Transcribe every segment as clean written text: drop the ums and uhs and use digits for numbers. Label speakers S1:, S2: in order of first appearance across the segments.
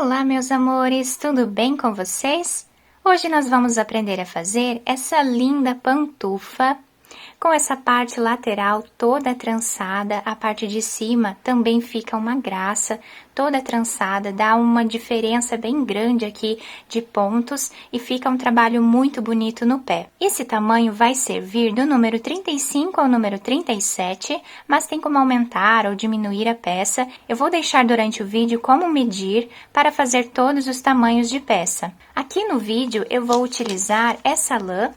S1: Olá, meus amores, tudo bem com vocês? Hoje nós vamos aprender a fazer essa linda pantufa com essa parte lateral toda trançada, a parte de cima também fica uma graça, toda trançada, dá uma diferença bem grande aqui de pontos e fica um trabalho muito bonito no pé. Esse tamanho vai servir do número 35 ao número 37, mas tem como aumentar ou diminuir a peça. Eu vou deixar durante o vídeo como medir para fazer todos os tamanhos de peça. Aqui no vídeo eu vou utilizar essa lã.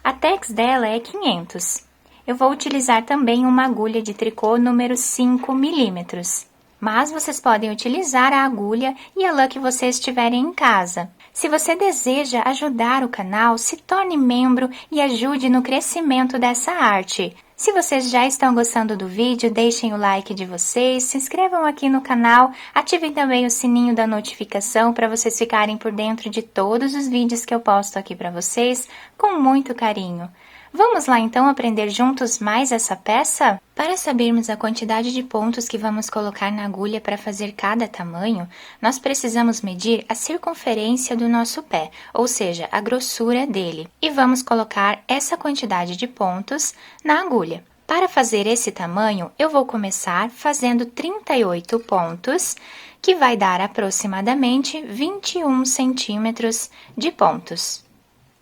S1: A tex dela é 500. Eu vou utilizar também uma agulha de tricô número 5 milímetros. Mas vocês podem utilizar a agulha e a lã que vocês tiverem em casa. Se você deseja ajudar o canal, se torne membro e ajude no crescimento dessa arte. Se vocês já estão gostando do vídeo, deixem o like de vocês, se inscrevam aqui no canal, ativem também o sininho da notificação para vocês ficarem por dentro de todos os vídeos que eu posto aqui para vocês, com muito carinho. Vamos lá então aprender juntos mais essa peça? Para sabermos a quantidade de pontos que vamos colocar na agulha para fazer cada tamanho, nós precisamos medir a circunferência do nosso pé, ou seja, a grossura dele. E vamos colocar essa quantidade de pontos na agulha. Para fazer esse tamanho, eu vou começar fazendo 38 pontos, que vai dar aproximadamente 21 centímetros de pontos.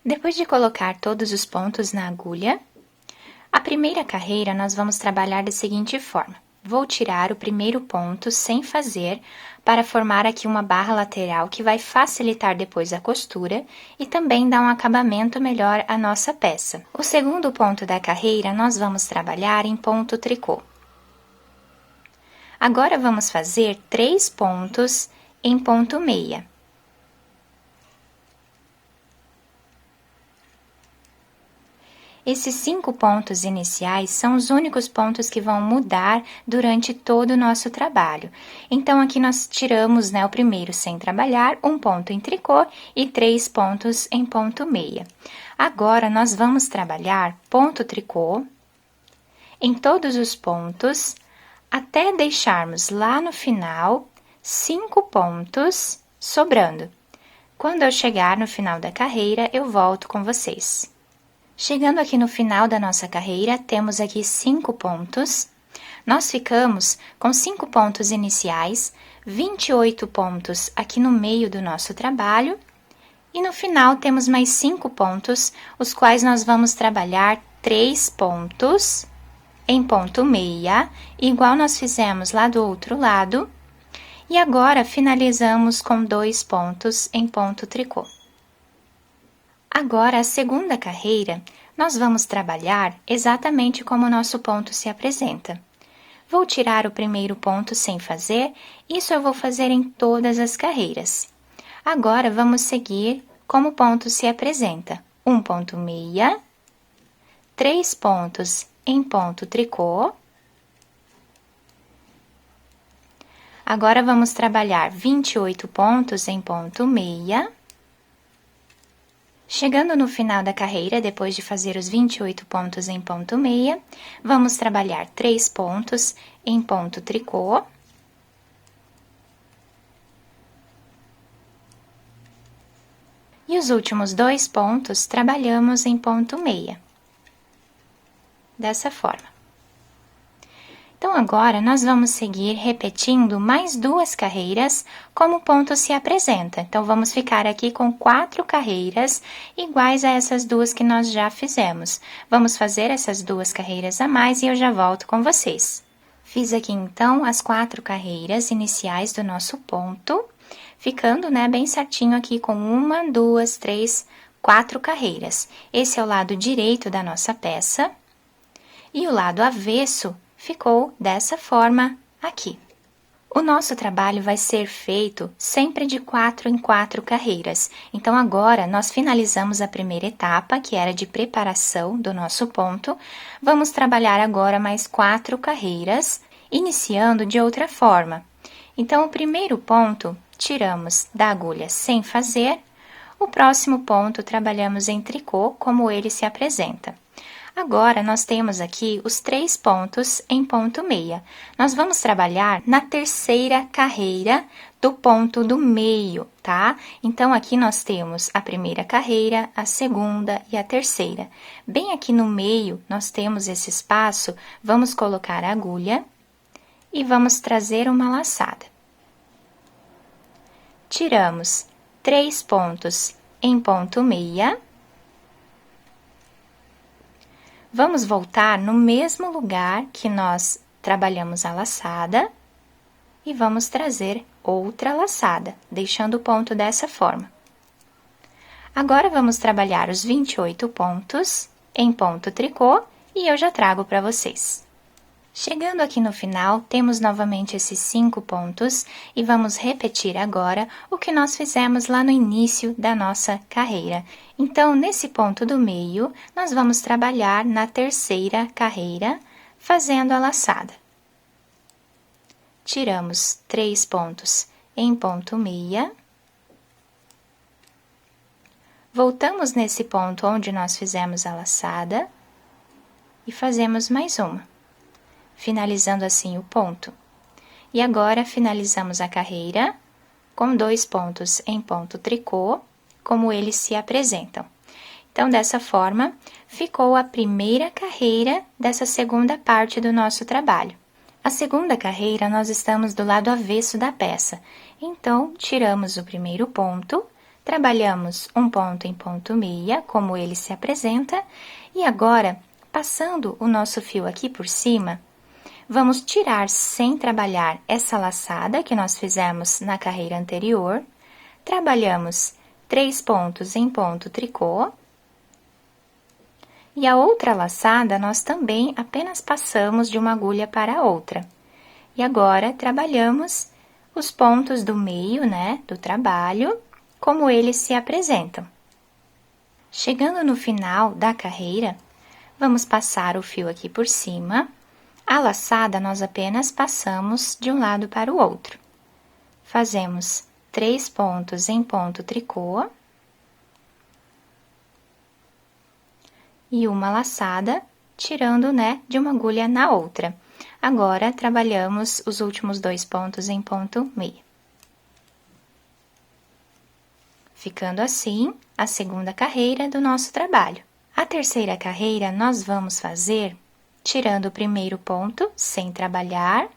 S1: Depois de colocar todos os pontos na agulha, a primeira carreira nós vamos trabalhar da seguinte forma. Vou tirar o primeiro ponto sem fazer, para formar aqui uma barra lateral que vai facilitar depois a costura e também dar um acabamento melhor à nossa peça. O segundo ponto da carreira nós vamos trabalhar em ponto tricô. Agora vamos fazer 3 pontos em ponto meia. Esses 5 pontos iniciais são os únicos pontos que vão mudar durante todo o nosso trabalho. Então, aqui nós tiramos, o primeiro sem trabalhar, 1 ponto em tricô e 3 pontos em ponto meia. Agora, nós vamos trabalhar ponto tricô em todos os pontos, até deixarmos lá no final 5 pontos sobrando. Quando eu chegar no final da carreira, eu volto com vocês. Chegando aqui no final da nossa carreira, temos aqui 5 pontos. Nós ficamos com 5 pontos iniciais, 28 pontos aqui no meio do nosso trabalho. E no final temos mais 5 pontos, os quais nós vamos trabalhar 3 pontos em ponto meia, igual nós fizemos lá do outro lado. E agora, finalizamos com 2 pontos em ponto tricô. Agora, a segunda carreira, nós vamos trabalhar exatamente como o nosso ponto se apresenta. Vou tirar o primeiro ponto sem fazer, isso eu vou fazer em todas as carreiras. Agora, vamos seguir como o ponto se apresenta. 1 ponto meia, 3 pontos em ponto tricô. Agora, vamos trabalhar 28 pontos em ponto meia. Chegando no final da carreira, depois de fazer os 28 pontos em ponto meia, vamos trabalhar 3 pontos em ponto tricô. E os últimos 2 pontos trabalhamos em ponto meia. Dessa forma. Então, agora, nós vamos seguir repetindo mais 2 carreiras como o ponto se apresenta. Então, vamos ficar aqui com 4 carreiras iguais a essas 2 que nós já fizemos. Vamos fazer essas 2 carreiras a mais e eu já volto com vocês. Fiz aqui, então, as 4 carreiras iniciais do nosso ponto, ficando, bem certinho aqui com 1, 2, 3, 4 carreiras. Esse é o lado direito da nossa peça e o lado avesso ficou dessa forma aqui. O nosso trabalho vai ser feito sempre de 4 em 4 carreiras. Então, agora, nós finalizamos a primeira etapa, que era de preparação do nosso ponto. Vamos trabalhar agora mais 4 carreiras, iniciando de outra forma. Então, o primeiro ponto, tiramos da agulha sem fazer. O próximo ponto, trabalhamos em tricô, como ele se apresenta. Agora, nós temos aqui os 3 pontos em ponto meia. Nós vamos trabalhar na terceira carreira do ponto do meio, tá? Então, aqui nós temos a primeira carreira, a segunda e a terceira. Bem aqui no meio, nós temos esse espaço, vamos colocar a agulha e vamos trazer uma laçada. Tiramos 3 pontos em ponto meia. Vamos voltar no mesmo lugar que nós trabalhamos a laçada e vamos trazer outra laçada, deixando o ponto dessa forma. Agora, vamos trabalhar os 28 pontos em ponto tricô e eu já trago para vocês. Chegando aqui no final, temos novamente esses 5 pontos e vamos repetir agora o que nós fizemos lá no início da nossa carreira. Então, nesse ponto do meio, nós vamos trabalhar na terceira carreira, fazendo a laçada. Tiramos 3 pontos em ponto meia. Voltamos nesse ponto onde nós fizemos a laçada e fazemos mais uma, finalizando assim o ponto. E agora, finalizamos a carreira com 2 pontos em ponto tricô, como eles se apresentam. Então, dessa forma, ficou a primeira carreira dessa segunda parte do nosso trabalho. A segunda carreira, nós estamos do lado avesso da peça. Então, tiramos o primeiro ponto, trabalhamos um ponto em ponto meia, como ele se apresenta, e agora, passando o nosso fio aqui por cima, vamos tirar sem trabalhar essa laçada que nós fizemos na carreira anterior, trabalhamos 3 pontos em ponto tricô, e a outra laçada nós também apenas passamos de uma agulha para a outra. E agora, trabalhamos os pontos do meio, né, do trabalho, como eles se apresentam. Chegando no final da carreira, vamos passar o fio aqui por cima. A laçada, nós apenas passamos de um lado para o outro. Fazemos 3 pontos em ponto tricô. E uma laçada, tirando, né, de uma agulha na outra. Agora, trabalhamos os últimos 2 pontos em ponto meia. Ficando assim, a segunda carreira do nosso trabalho. A terceira carreira, nós vamos fazer tirando o primeiro ponto, sem trabalhar,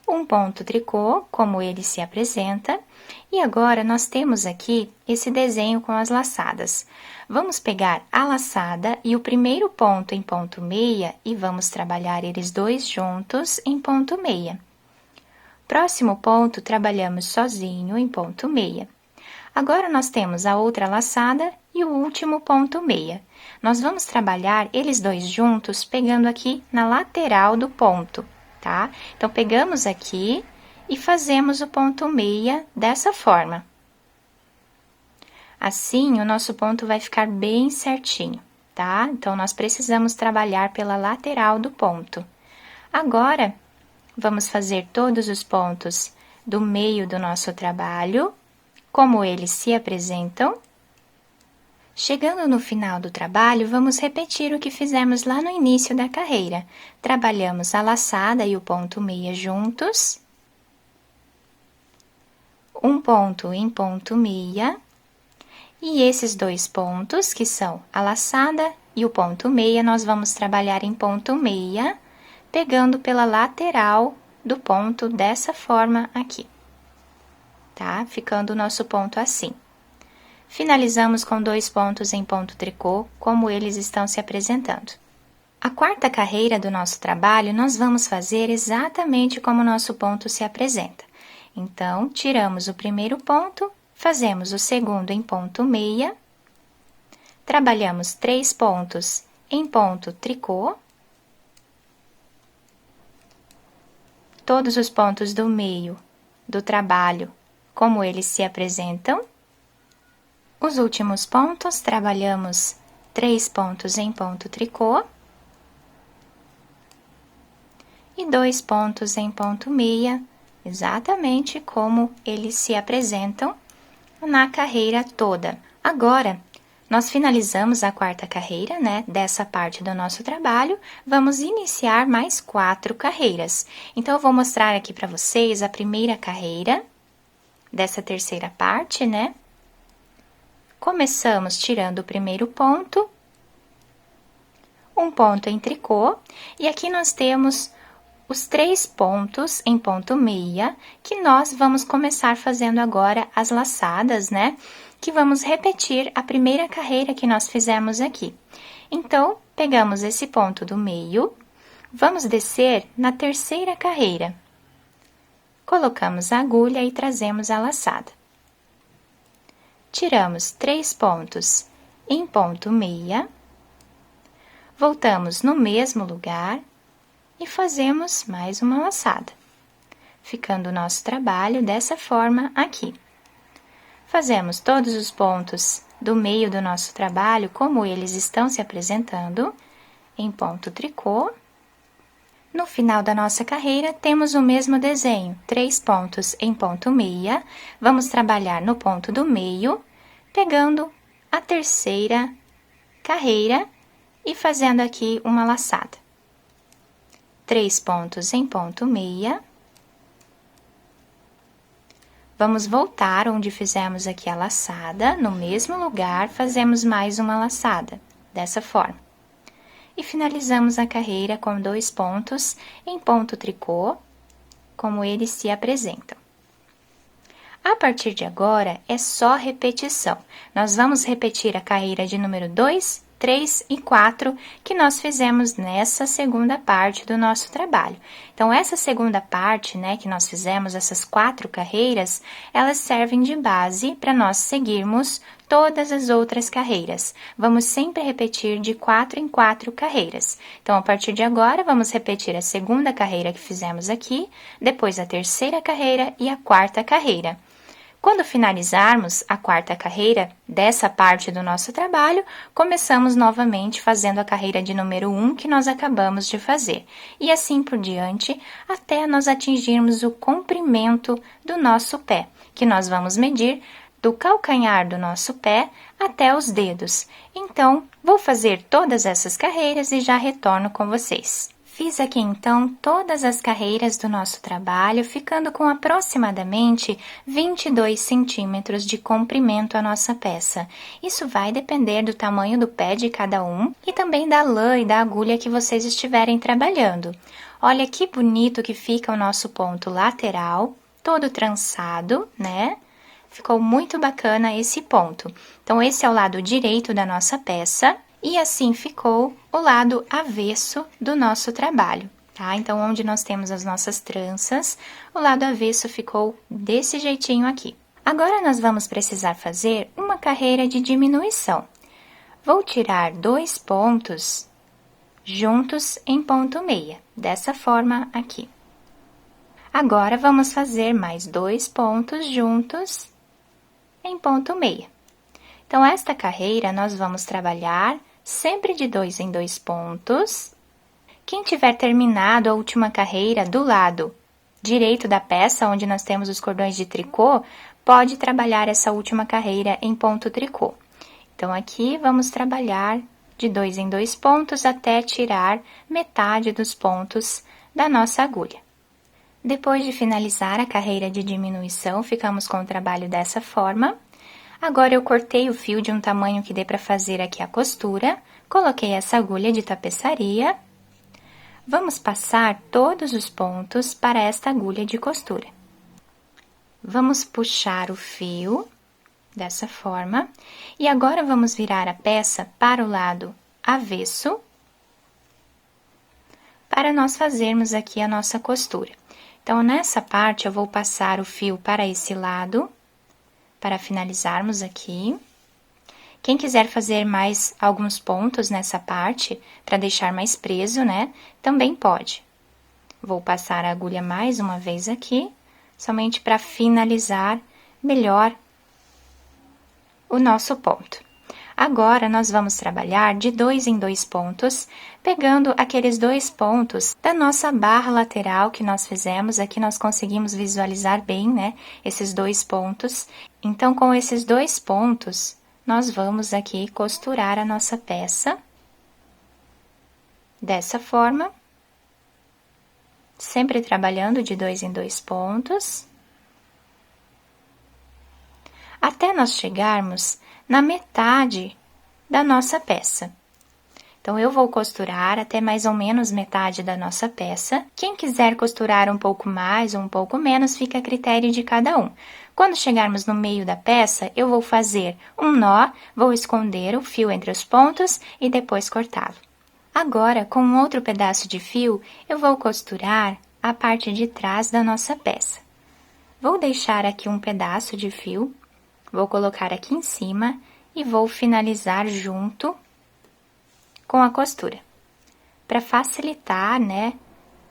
S1: um ponto tricô, como ele se apresenta, e agora nós temos aqui esse desenho com as laçadas. Vamos pegar a laçada e o primeiro ponto em ponto meia e vamos trabalhar eles dois juntos em ponto meia. Próximo ponto, trabalhamos sozinho em ponto meia. Agora, nós temos a outra laçada e o último ponto meia. Nós vamos trabalhar eles dois juntos, pegando aqui na lateral do ponto, tá? Então, pegamos aqui e fazemos o ponto meia dessa forma. Assim, o nosso ponto vai ficar bem certinho, tá? Então, nós precisamos trabalhar pela lateral do ponto. Agora, vamos fazer todos os pontos do meio do nosso trabalho, como eles se apresentam. Chegando no final do trabalho, vamos repetir o que fizemos lá no início da carreira. Trabalhamos a laçada e o ponto meia juntos. Um ponto em ponto meia. E esses dois pontos, que são a laçada e o ponto meia, nós vamos trabalhar em ponto meia, pegando pela lateral do ponto dessa forma aqui. Tá? Ficando o nosso ponto assim. Finalizamos com 2 pontos em ponto tricô, como eles estão se apresentando. A quarta carreira do nosso trabalho, nós vamos fazer exatamente como o nosso ponto se apresenta. Então, tiramos o primeiro ponto, fazemos o segundo em ponto meia, trabalhamos 3 pontos em ponto tricô, todos os pontos do meio do trabalho, como eles se apresentam. Os últimos pontos, trabalhamos 3 pontos em ponto tricô e 2 pontos em ponto meia, exatamente como eles se apresentam na carreira toda. Agora, Nós finalizamos a quarta carreira, né, dessa parte do nosso trabalho, vamos iniciar mais 4 carreiras. Então, eu vou mostrar aqui para vocês a primeira carreira dessa terceira parte, né? Começamos tirando o primeiro ponto, um ponto em tricô, e aqui nós temos os 3 pontos em ponto meia, que nós vamos começar fazendo agora as laçadas, né? Que vamos repetir a primeira carreira que nós fizemos aqui. Então, pegamos esse ponto do meio, vamos descer na terceira carreira. Colocamos a agulha e trazemos a laçada. Tiramos 3 pontos em ponto meia, voltamos no mesmo lugar e fazemos mais uma laçada, ficando o nosso trabalho dessa forma aqui. Fazemos todos os pontos do meio do nosso trabalho, como eles estão se apresentando, em ponto tricô. No final da nossa carreira, temos o mesmo desenho, 3 pontos em ponto meia. Vamos trabalhar no ponto do meio, pegando a terceira carreira e fazendo aqui uma laçada. 3 pontos em ponto meia. Vamos voltar onde fizemos aqui a laçada, no mesmo lugar, fazemos mais uma laçada, dessa forma. E finalizamos a carreira com 2 pontos em ponto tricô, como eles se apresentam. A partir de agora, é só repetição. Nós vamos repetir a carreira de número 2, 3 e 4 que nós fizemos nessa segunda parte do nosso trabalho. Então, essa segunda parte, né, que nós fizemos, essas 4 carreiras, elas servem de base para nós seguirmos todas as outras carreiras. Vamos sempre repetir de 4 em 4 carreiras. Então, a partir de agora, vamos repetir a segunda carreira que fizemos aqui, depois a terceira carreira e a quarta carreira. Quando finalizarmos a quarta carreira dessa parte do nosso trabalho, começamos novamente fazendo a carreira de número 1 que nós acabamos de fazer. E assim por diante, até nós atingirmos o comprimento do nosso pé, que nós vamos medir do calcanhar do nosso pé até os dedos. Então, vou fazer todas essas carreiras e já retorno com vocês. Fiz aqui, então, todas as carreiras do nosso trabalho, ficando com aproximadamente 22 centímetros de comprimento a nossa peça. Isso vai depender do tamanho do pé de cada um e também da lã e da agulha que vocês estiverem trabalhando. Olha que bonito que fica o nosso ponto lateral, todo trançado, né? Ficou muito bacana esse ponto. Então, esse é o lado direito da nossa peça. E assim ficou o lado avesso do nosso trabalho, tá? Então, onde nós temos as nossas tranças, o lado avesso ficou desse jeitinho aqui. Agora, nós vamos precisar fazer uma carreira de diminuição. Vou tirar 2 pontos juntos em ponto meia, dessa forma aqui. Agora, vamos fazer mais 2 pontos juntos em ponto meia. Então, esta carreira, nós vamos trabalhar sempre de 2 em 2 pontos. Quem tiver terminado a última carreira do lado direito da peça, onde nós temos os cordões de tricô, pode trabalhar essa última carreira em ponto tricô. Então, aqui vamos trabalhar de 2 em 2 pontos até tirar metade dos pontos da nossa agulha. Depois de finalizar a carreira de diminuição, ficamos com o trabalho dessa forma. Agora, eu cortei o fio de um tamanho que dê para fazer aqui a costura, coloquei essa agulha de tapeçaria. Vamos passar todos os pontos para esta agulha de costura. Vamos puxar o fio dessa forma, e agora vamos virar a peça para o lado avesso, para nós fazermos aqui a nossa costura. Então, nessa parte, eu vou passar o fio para esse lado, para finalizarmos aqui. Quem quiser fazer mais alguns pontos nessa parte, para deixar mais preso, né, também pode. Vou passar a agulha mais uma vez aqui, somente para finalizar melhor o nosso ponto. Agora, nós vamos trabalhar de 2 em 2 pontos, pegando aqueles 2 pontos da nossa barra lateral que nós fizemos. Aqui nós conseguimos visualizar bem, né, esses 2 pontos. Então, com esses 2 pontos, nós vamos aqui costurar a nossa peça dessa forma, sempre trabalhando de 2 em 2 pontos, até nós chegarmos na metade da nossa peça. Então, eu vou costurar até mais ou menos metade da nossa peça. Quem quiser costurar um pouco mais ou um pouco menos, fica a critério de cada um. Quando chegarmos no meio da peça, eu vou fazer um nó, vou esconder o fio entre os pontos e depois cortá-lo. Agora, com um outro pedaço de fio, eu vou costurar a parte de trás da nossa peça. Vou deixar aqui um pedaço de fio, vou colocar aqui em cima e vou finalizar junto com a costura, para facilitar, né,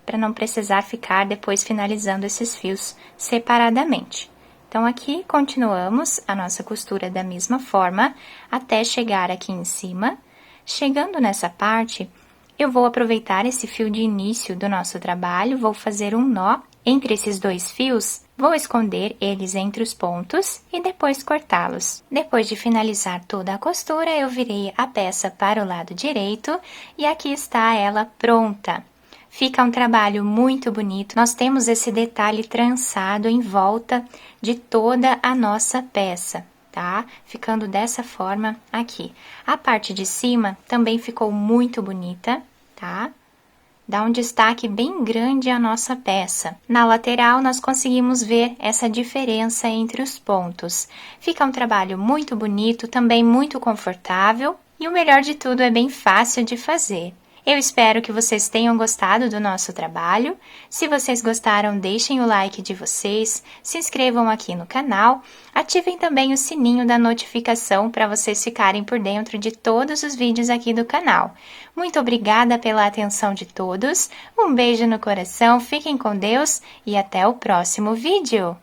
S1: para não precisar ficar depois finalizando esses fios separadamente. Então, aqui continuamos a nossa costura da mesma forma, até chegar aqui em cima. Chegando nessa parte, eu vou aproveitar esse fio de início do nosso trabalho, vou fazer um nó entre esses 2 fios, vou esconder eles entre os pontos e depois cortá-los. Depois de finalizar toda a costura, eu virei a peça para o lado direito e aqui está ela pronta. Fica um trabalho muito bonito, nós temos esse detalhe trançado em volta de toda a nossa peça, tá? Ficando dessa forma aqui. A parte de cima também ficou muito bonita, tá? Dá um destaque bem grande à nossa peça. Na lateral, nós conseguimos ver essa diferença entre os pontos. Fica um trabalho muito bonito, também muito confortável e o melhor de tudo é bem fácil de fazer. Eu espero que vocês tenham gostado do nosso trabalho. Se vocês gostaram, deixem o like de vocês, se inscrevam aqui no canal, ativem também o sininho da notificação para vocês ficarem por dentro de todos os vídeos aqui do canal. Muito obrigada pela atenção de todos, um beijo no coração, fiquem com Deus e até o próximo vídeo!